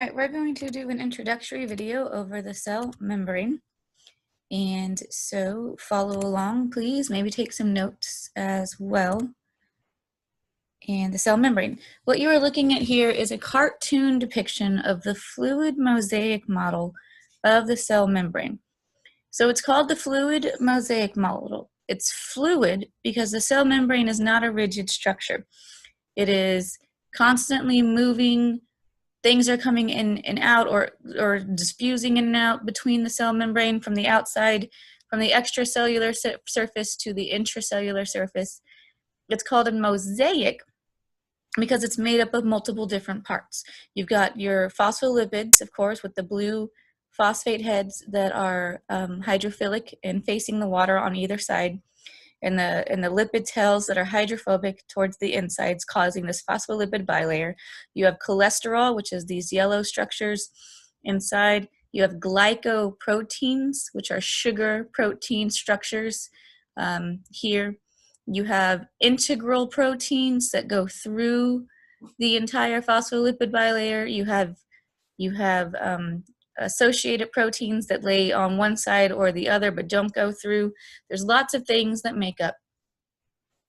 All right, we're going to do an introductory video over the cell membrane. And so follow along, please. Maybe take some notes as well. And the cell membrane. What you are looking at here is a cartoon depiction of the fluid mosaic model of the cell membrane. So it's called the fluid mosaic model. It's fluid because the cell membrane is not a rigid structure. It is constantly moving. Things are coming in and out or diffusing in and out between the cell membrane from the outside, from the extracellular surface to the intracellular surface. It's called a mosaic because it's made up of multiple different parts. You've got your phospholipids, of course, with the blue phosphate heads that are hydrophilic and facing the water on either side, and the lipid tails that are hydrophobic towards the insides, causing this phospholipid bilayer. You have cholesterol, which is these yellow structures inside. You have glycoproteins, which are sugar protein structures here. You have integral proteins that go through the entire phospholipid bilayer. You have associated proteins that lay on one side or the other but don't go through. There's lots of things that make up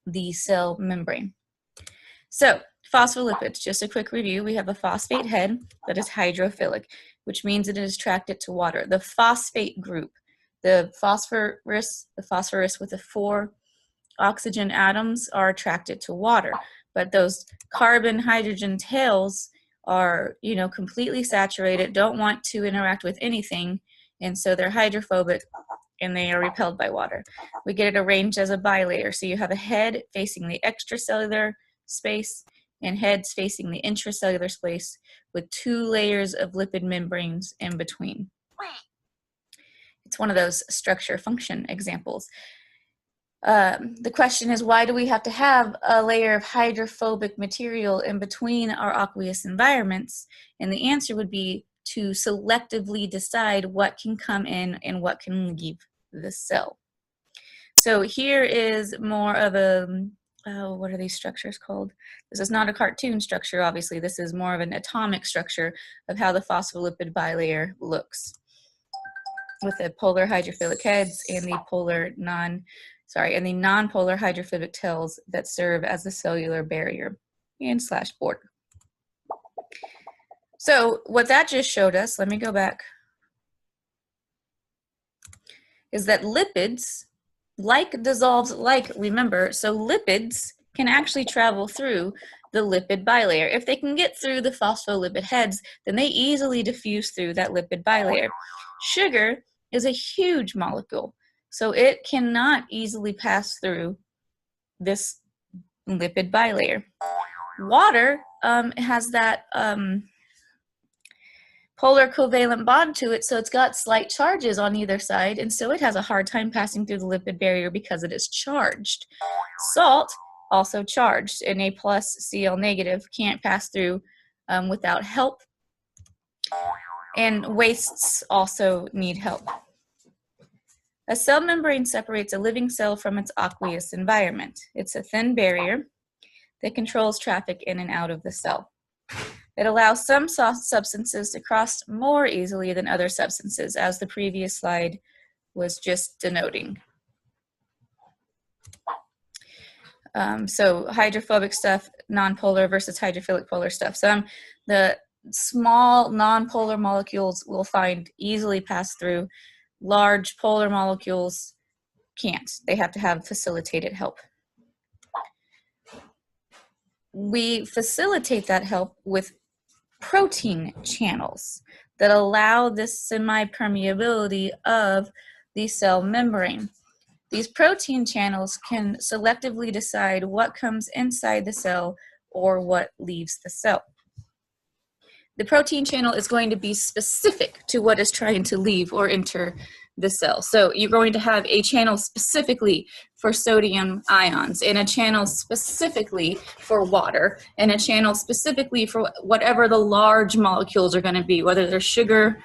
the cell membrane. So phospholipids, just a quick review. We have a phosphate head that is hydrophilic, which means it is attracted to water. The phosphate group, the phosphorus with the 4 oxygen atoms are attracted to water, but those carbon hydrogen tails are, completely saturated, don't want to interact with anything, and so they're hydrophobic and they are repelled by water. We get it arranged as a bilayer, so you have a head facing the extracellular space and heads facing the intracellular space with 2 layers of lipid membranes in between. It's one of those structure function examples. The question is, why do we have to have a layer of hydrophobic material in between our aqueous environments? And the answer would be to selectively decide what can come in and what can leave the cell. So here is more of a, what are these structures called? This is not a cartoon structure, obviously. This is more of an atomic structure of how the phospholipid bilayer looks, with the polar hydrophilic heads and the non-polar hydrophobic tails that serve as the cellular barrier and / border. So what that just showed us, let me go back, is that lipids, remember, so lipids can actually travel through the lipid bilayer. If they can get through the phospholipid heads, then they easily diffuse through that lipid bilayer. Sugar is a huge molecule, so it cannot easily pass through this lipid bilayer. Water has that polar covalent bond to it, so it's got slight charges on either side, and so it has a hard time passing through the lipid barrier because it is charged. Salt, also charged, Na+, Cl-, can't pass through without help. And wastes also need help. A cell membrane separates a living cell from its aqueous environment. It's a thin barrier that controls traffic in and out of the cell. It allows some substances to cross more easily than other substances, as the previous slide was just denoting. So hydrophobic stuff, nonpolar versus hydrophilic polar stuff. So the small nonpolar molecules will find easily pass through. Large polar molecules can't. They have to have facilitated help. We facilitate that help with protein channels that allow this semi-permeability of the cell membrane. These protein channels can selectively decide what comes inside the cell or what leaves the cell. The protein channel is going to be specific to what is trying to leave or enter the cell. So you're going to have a channel specifically for sodium ions, and a channel specifically for water, and a channel specifically for whatever the large molecules are going to be, whether they're sugar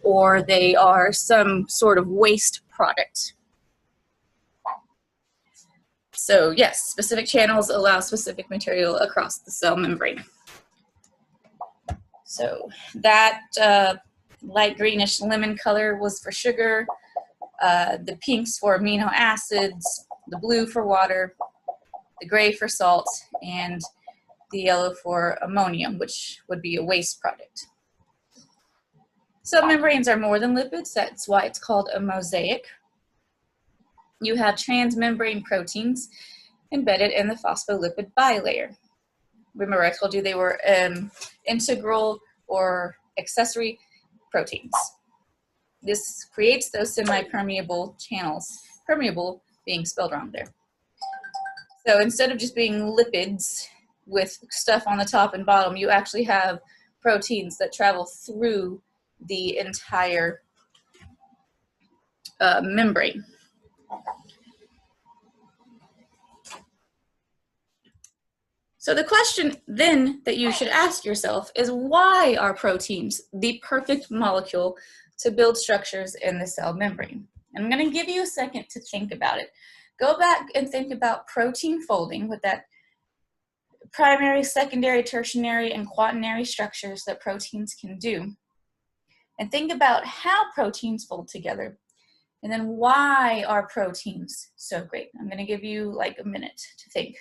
or they are some sort of waste product. So yes, specific channels allow specific material across the cell membrane. So that light greenish lemon color was for sugar, the pinks for amino acids, the blue for water, the gray for salt, and the yellow for ammonium, which would be a waste product. Cell membranes are more than lipids. That's why it's called a mosaic. You have transmembrane proteins embedded in the phospholipid bilayer. Remember, I told you they were integral or accessory proteins. This creates those semi-permeable channels, permeable being spelled wrong there. So instead of just being lipids with stuff on the top and bottom, you actually have proteins that travel through the entire membrane. So the question then that you should ask yourself is, why are proteins the perfect molecule to build structures in the cell membrane? And I'm going to give you a second to think about it. Go back and think about protein folding with that primary, secondary, tertiary, and quaternary structures that proteins can do. And think about how proteins fold together. And then why are proteins so great? I'm going to give you like a minute to think.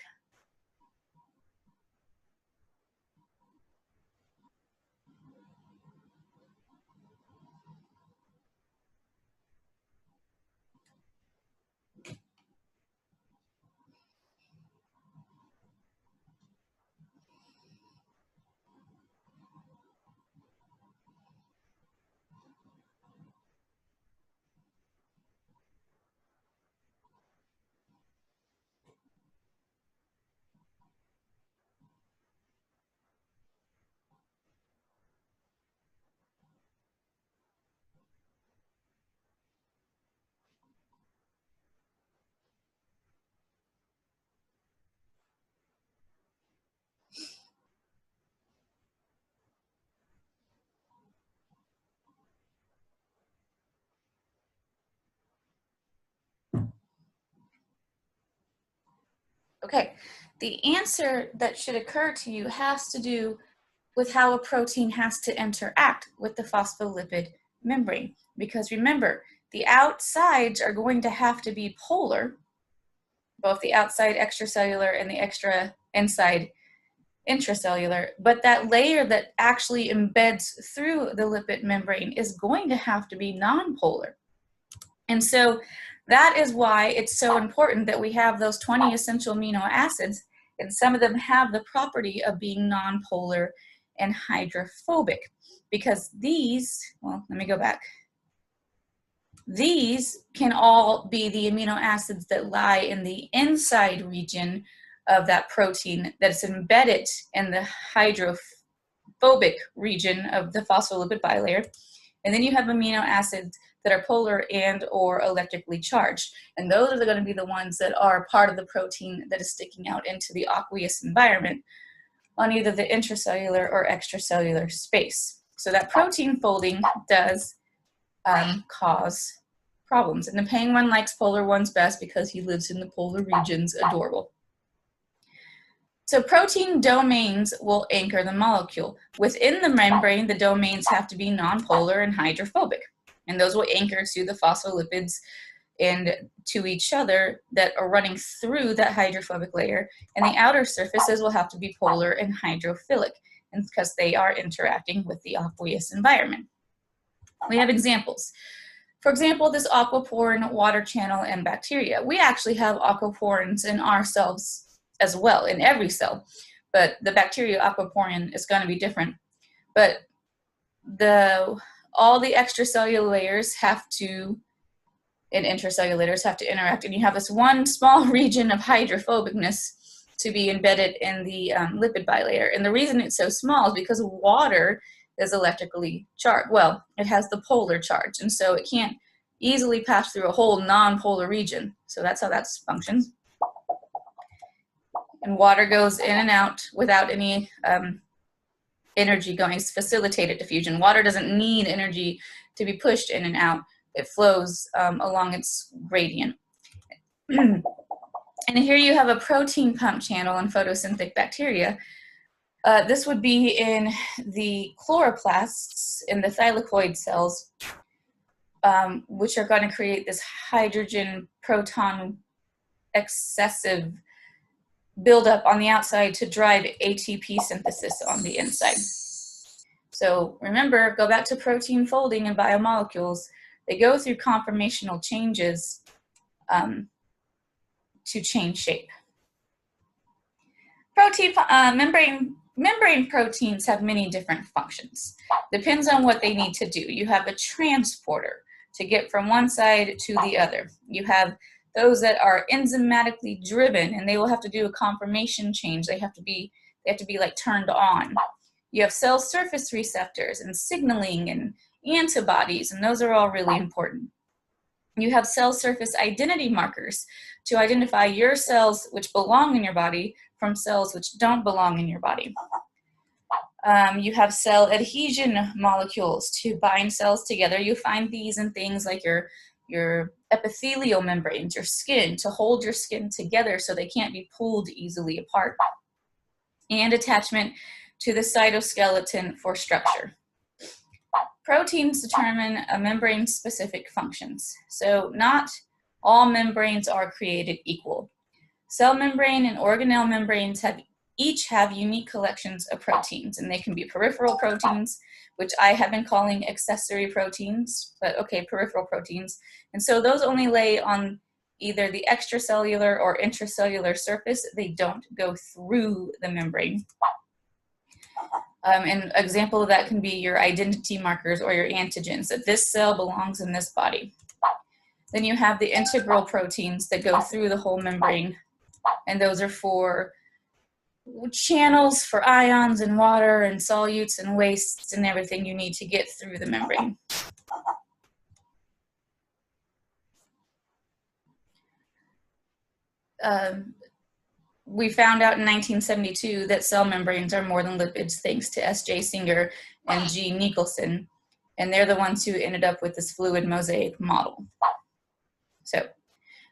Okay, the answer that should occur to you has to do with how a protein has to interact with the phospholipid membrane. Because remember, the outsides are going to have to be polar, both the outside extracellular and the extra inside intracellular, but that layer that actually embeds through the lipid membrane is going to have to be nonpolar. And so that is why it's so important that we have those 20 essential amino acids, and some of them have the property of being nonpolar and hydrophobic, because these, well, let me go back. These can all be the amino acids that lie in the inside region of that protein that's embedded in the hydrophobic region of the phospholipid bilayer. And then you have amino acids that are polar and or electrically charged. And those are going to be the ones that are part of the protein that is sticking out into the aqueous environment on either the intracellular or extracellular space. So that protein folding does cause problems. And the penguin likes polar ones best because he lives in the polar regions. Adorable. So protein domains will anchor the molecule. Within the membrane, the domains have to be nonpolar and hydrophobic. And those will anchor to the phospholipids and to each other that are running through that hydrophobic layer. And the outer surfaces will have to be polar and hydrophilic, and because they are interacting with the aqueous environment. We have examples. For example, this aquaporin water channel in bacteria. We actually have aquaporins in our cells as well, in every cell, but the bacteria aquaporin is going to be different. But all the extracellular layers have to, and intracellular layers have to interact, and you have this one small region of hydrophobicness to be embedded in the lipid bilayer. And the reason it's so small is because water is electrically charged. Well, it has the polar charge, and so it can't easily pass through a whole non-polar region. So that's how that functions. And water goes in and out without any energy going. It's facilitated diffusion. Water doesn't need energy to be pushed in and out. It flows along its gradient. And here you have a protein pump channel in photosynthetic bacteria. This would be in the chloroplasts in the thylakoid cells, which are going to create this hydrogen proton excessive buildup on the outside to drive ATP synthesis on the inside. So remember, go back to protein folding and biomolecules. They go through conformational changes to change shape. Membrane proteins have many different functions. Depends on what they need to do. You have a transporter to get from one side to the other. You have those that are enzymatically driven, and they will have to do a conformation change. They have to be like turned on. You have cell surface receptors and signaling and antibodies, and those are all really important. You have cell surface identity markers to identify your cells which belong in your body from cells which don't belong in your body. You have cell adhesion molecules to bind cells together. You find these in things like your epithelial membranes, your skin, to hold your skin together so they can't be pulled easily apart. And attachment to the cytoskeleton for structure. Proteins determine a membrane's specific functions. So not all membranes are created equal. Cell membrane and organelle membranes each have unique collections of proteins, and they can be peripheral proteins, which I have been calling accessory proteins, but okay, peripheral proteins. And so those only lay on either the extracellular or intracellular surface. They don't go through the membrane. An example of that can be your identity markers or your antigens, that this cell belongs in this body. Then you have the integral proteins that go through the whole membrane, and those are for channels for ions and water and solutes and wastes and everything you need to get through the membrane. We found out in 1972 that cell membranes are more than lipids, thanks to S.J. Singer and G. Nicholson, and they're the ones who ended up with this fluid mosaic model. So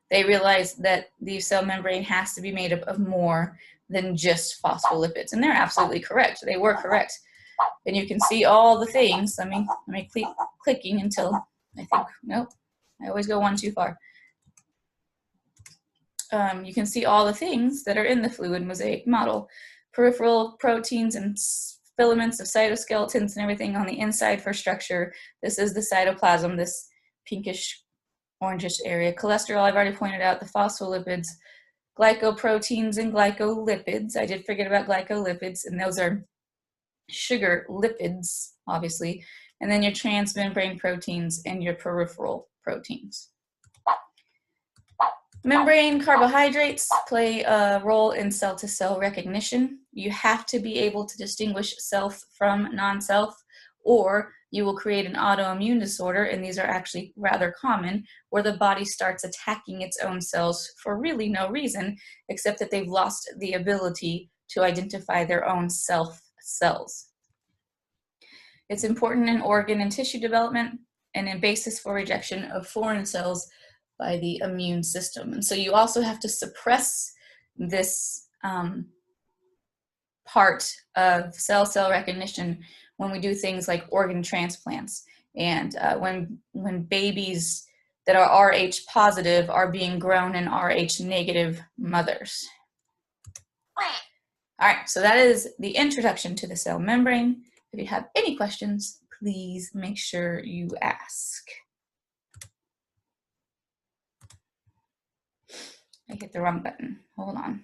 they realized that the cell membrane has to be made up of more than just phospholipids, and they're absolutely correct. They were correct. And you can see all the things. Let me keep clicking until I think, nope, I always go one too far. You can see all the things that are in the fluid mosaic model. Peripheral proteins and filaments of cytoskeletons and everything on the inside for structure. This is the cytoplasm, this pinkish orangish area. Cholesterol, I've already pointed out, the phospholipids, glycoproteins and glycolipids. I did forget about glycolipids, and those are sugar lipids, obviously. And then your transmembrane proteins and your peripheral proteins. Membrane carbohydrates play a role in cell-to-cell recognition. You have to be able to distinguish self from non-self, or you will create an autoimmune disorder, and these are actually rather common, where the body starts attacking its own cells for really no reason, except that they've lost the ability to identify their own self cells. It's important in organ and tissue development and a basis for rejection of foreign cells by the immune system. And so you also have to suppress this part of cell-cell recognition when we do things like organ transplants, and when babies that are Rh positive are being grown in Rh negative mothers. All right, so that is the introduction to the cell membrane. If you have any questions, please make sure you ask. I hit the wrong button. Hold on.